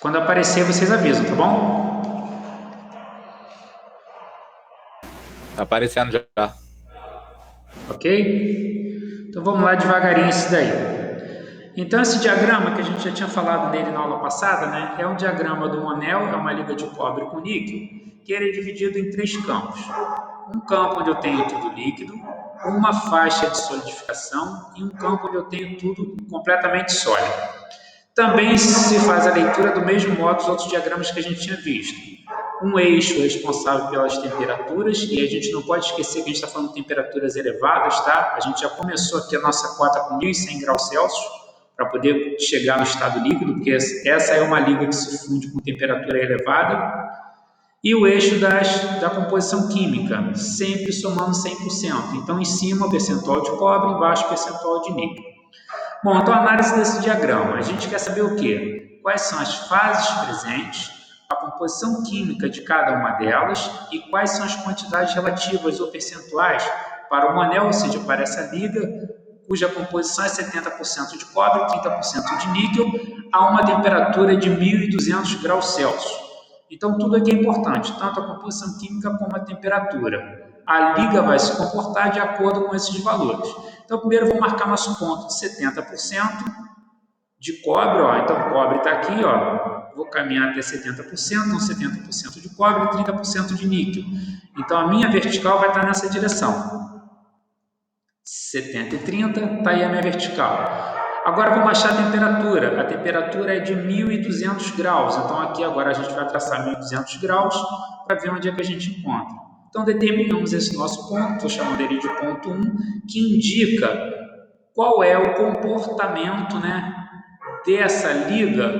Quando aparecer, vocês avisam, tá bom? Tá aparecendo já. Ok? Então vamos lá devagarinho esse daí. Então esse diagrama que a gente já tinha falado nele na aula passada, né, é um diagrama do Monel, é uma liga de cobre com níquel, que ele é dividido em três campos. Um campo onde eu tenho tudo líquido, uma faixa de solidificação e um campo onde eu tenho tudo completamente sólido. Também se faz a leitura do mesmo modo dos outros diagramas que a gente tinha visto. Um eixo responsável pelas temperaturas, e a gente não pode esquecer que a gente está falando de temperaturas elevadas, tá? A gente já começou aqui a nossa cota com 1.100 graus Celsius, para poder chegar no estado líquido, porque essa é uma liga que se funde com temperatura elevada. E o eixo da composição química, sempre somando 100%. Então, em cima, percentual de cobre, embaixo, percentual de níquel. Bom, então análise desse diagrama. A gente quer saber o quê? Quais são as fases presentes, a composição química de cada uma delas e quais são as quantidades relativas ou percentuais para o anel, ou seja, para essa liga, cuja composição é 70% de cobre e 30% de níquel, a uma temperatura de 1.200 graus Celsius. Então, tudo aqui é importante, tanto a composição química como a temperatura. A liga vai se comportar de acordo com esses valores. Então, primeiro vou marcar nosso ponto de 70% de cobre, ó. Então, o cobre está aqui, ó. Vou caminhar até 70%, então 70% de cobre e 30% de níquel. Então, a minha vertical vai estar nessa direção. 70 e 30, está aí a minha vertical. Agora vou baixar a temperatura. A temperatura é de 1.200 graus. Então, aqui agora a gente vai traçar 1.200 graus para ver onde é que a gente encontra. Então, determinamos esse nosso ponto, estou chamando ele de ponto 1, que indica qual é o comportamento, né, dessa liga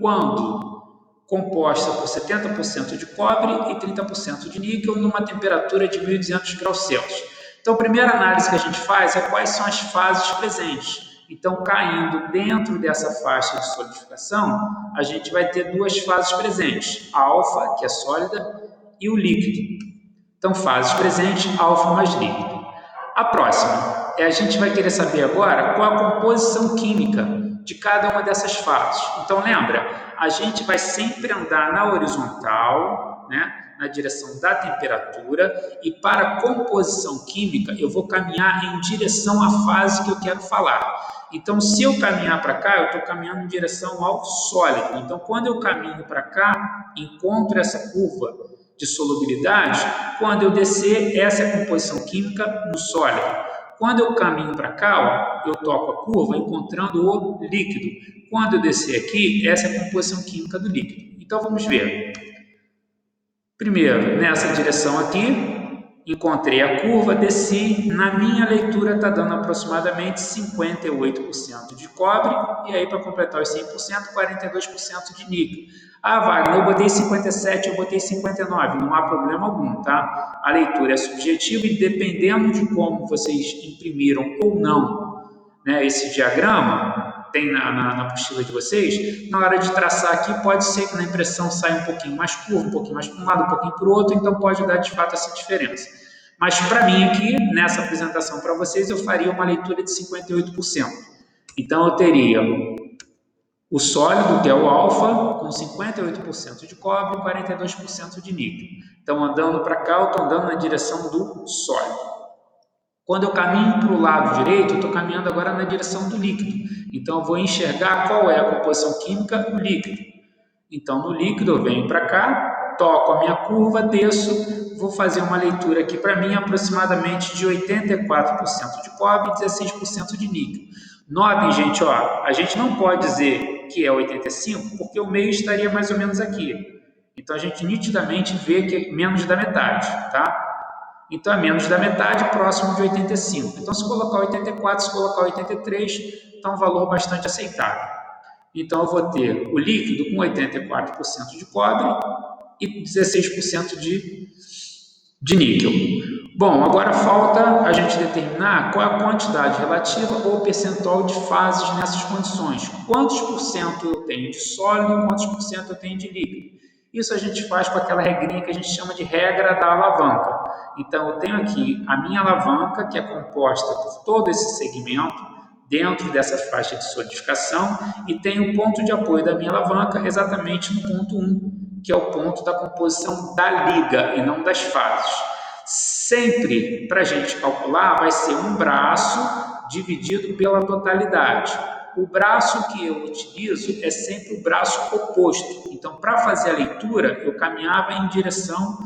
quando composta por 70% de cobre e 30% de níquel numa temperatura de 1.200 graus Celsius. Então, a primeira análise que a gente faz é quais são as fases presentes. Então, caindo dentro dessa faixa de solidificação, a gente vai ter duas fases presentes, a alfa, que é sólida, e o líquido. Então, fases presentes, alfa mais líquido. A próxima, a gente vai querer saber agora qual a composição química de cada uma dessas fases. Então, lembra, a gente vai sempre andar na horizontal, né, na direção da temperatura, e para a composição química, eu vou caminhar em direção à fase que eu quero falar. Então, se eu caminhar para cá, eu estou caminhando em direção ao sólido. Então, quando eu caminho para cá, encontro essa curva de solubilidade, quando eu descer, essa é a composição química no sólido. Quando eu caminho para cá, ó, eu toco a curva encontrando o líquido. Quando eu descer aqui, essa é a composição química do líquido. Então vamos ver. Primeiro, nessa direção aqui, encontrei a curva, desci, na minha leitura está dando aproximadamente 58% de cobre, e aí para completar os 100%, 42% de níquel. Ah, Wagner, eu botei 57, eu botei 59, não há problema algum, tá? A leitura é subjetiva e dependendo de como vocês imprimiram ou não, né, esse diagrama, tem na apostila de vocês, na hora de traçar aqui, pode ser que na impressão saia um pouquinho mais curvo, um pouquinho mais para um lado, um pouquinho para o outro, então pode dar de fato essa diferença. Mas para mim aqui, nessa apresentação para vocês, eu faria uma leitura de 58%. Então eu teria o sólido, que é o alfa, com 58% de cobre e 42% de níquel. Então andando para cá, eu estou andando na direção do sólido. Quando eu caminho para o lado direito, eu estou caminhando agora na direção do líquido. Então, eu vou enxergar qual é a composição química do líquido. Então, no líquido, eu venho para cá, toco a minha curva, desço, vou fazer uma leitura aqui para mim aproximadamente de 84% de cobre e 16% de níquel. Notem, gente, ó, a gente não pode dizer que é 85, porque o meio estaria mais ou menos aqui. Então, a gente nitidamente vê que é menos da metade, tá? Então, é menos da metade, próximo de 85. Então, se colocar 84, se colocar 83, está um valor bastante aceitável. Então, eu vou ter o líquido com 84% de cobre e 16% de níquel. Bom, agora falta a gente determinar qual é a quantidade relativa ou percentual de fases nessas condições. Quantos por cento eu tenho de sólido, quantos por cento eu tenho de líquido. Isso a gente faz com aquela regrinha que a gente chama de regra da alavanca. Então, eu tenho aqui a minha alavanca, que é composta por todo esse segmento, dentro dessa faixa de solidificação e tenho o ponto de apoio da minha alavanca exatamente no ponto 1, que é o ponto da composição da liga e não das fases. Sempre, para a gente calcular, vai ser um braço dividido pela totalidade. O braço que eu utilizo é sempre o braço oposto. Então, para fazer a leitura, eu caminhava em direção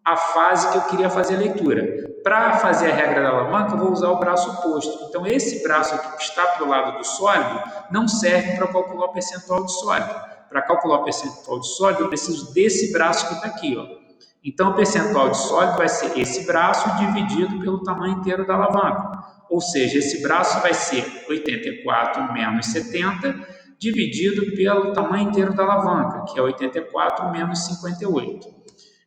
à fase que eu queria fazer a leitura. Para fazer a regra da alavanca, eu vou usar o braço oposto. Então, esse braço aqui que está para o lado do sólido não serve para calcular o percentual de sólido. Para calcular o percentual de sólido, eu preciso desse braço que está aqui, ó. Então, o percentual de sólido vai ser esse braço dividido pelo tamanho inteiro da alavanca. Ou seja, esse braço vai ser 84 menos 70 dividido pelo tamanho inteiro da alavanca, que é 84 menos 58.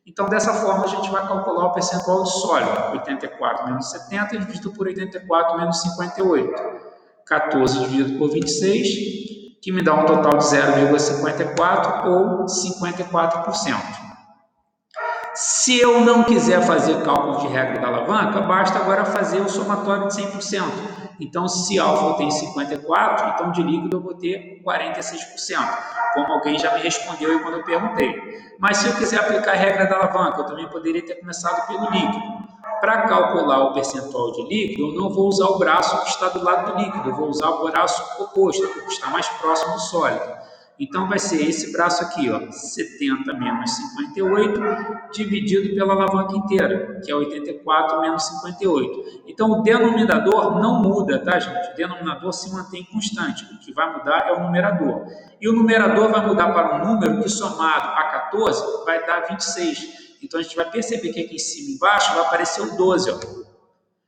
Então, dessa forma, a gente vai calcular o percentual de sólido. 84 menos 70 dividido por 84 menos 58. 14 dividido por 26, que me dá um total de 0,54 ou 54%. Se eu não quiser fazer cálculo de regra da alavanca, basta agora fazer o somatório de 100%. Então, se alfa tem 54, então de líquido eu vou ter 46%, como alguém já me respondeu aí quando eu perguntei. Mas se eu quiser aplicar a regra da alavanca, eu também poderia ter começado pelo líquido. Para calcular o percentual de líquido, eu não vou usar o braço que está do lado do líquido, eu vou usar o braço oposto, o que está mais próximo do sólido. Então, vai ser esse braço aqui, ó, 70 menos 58, dividido pela alavanca inteira, que é 84 menos 58. Então, o denominador não muda, tá, gente? O denominador se mantém constante. O que vai mudar é o numerador. E o numerador vai mudar para um número que, somado a 14, vai dar 26. Então, a gente vai perceber que aqui em cima e embaixo vai aparecer o 12, ó.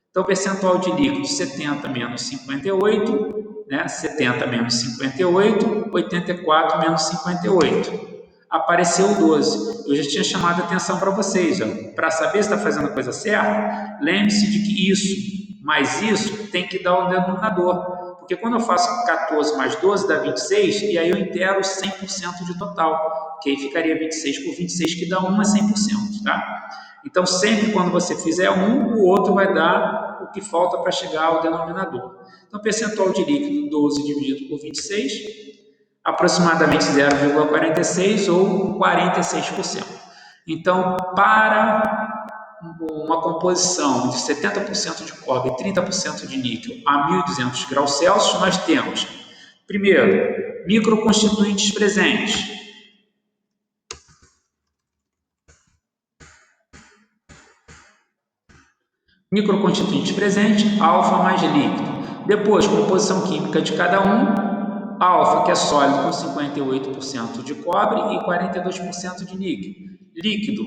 Então, percentual de líquido, 70 menos 58, né? 70 menos 58, 84 menos 58. Apareceu o 12. Eu já tinha chamado a atenção para vocês. Para saber se está fazendo a coisa certa, lembre-se de que isso mais isso tem que dar um denominador. Porque quando eu faço 14 mais 12 dá 26, e aí eu integro 100% de total. Que aí ficaria 26 por 26, que dá 1 a 100%. Tá? Então, sempre quando você fizer um, o outro vai dar o que falta para chegar ao denominador. Então, percentual de líquido 12 dividido por 26, aproximadamente 0,46 ou 46%. Então, para uma composição de 70% de cobre e 30% de níquel a 1.200 graus Celsius, nós temos, primeiro, microconstituintes presentes. Microconstituinte presente, alfa mais líquido. Depois, composição química de cada um. Alfa, que é sólido, com 58% de cobre e 42% de níquel. Líquido,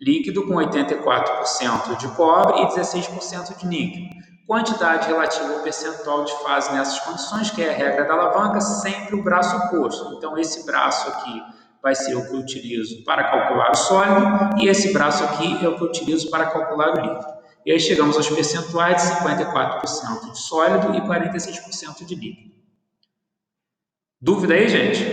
líquido com 84% de cobre e 16% de níquel. Quantidade relativa ao percentual de fase nessas condições, que é a regra da alavanca, sempre o braço oposto. Então, esse braço aqui vai ser o que eu utilizo para calcular o sólido e esse braço aqui é o que eu utilizo para calcular o líquido. E aí chegamos aos percentuais de 54% de sólido e 46% de líquido. Dúvida aí, gente?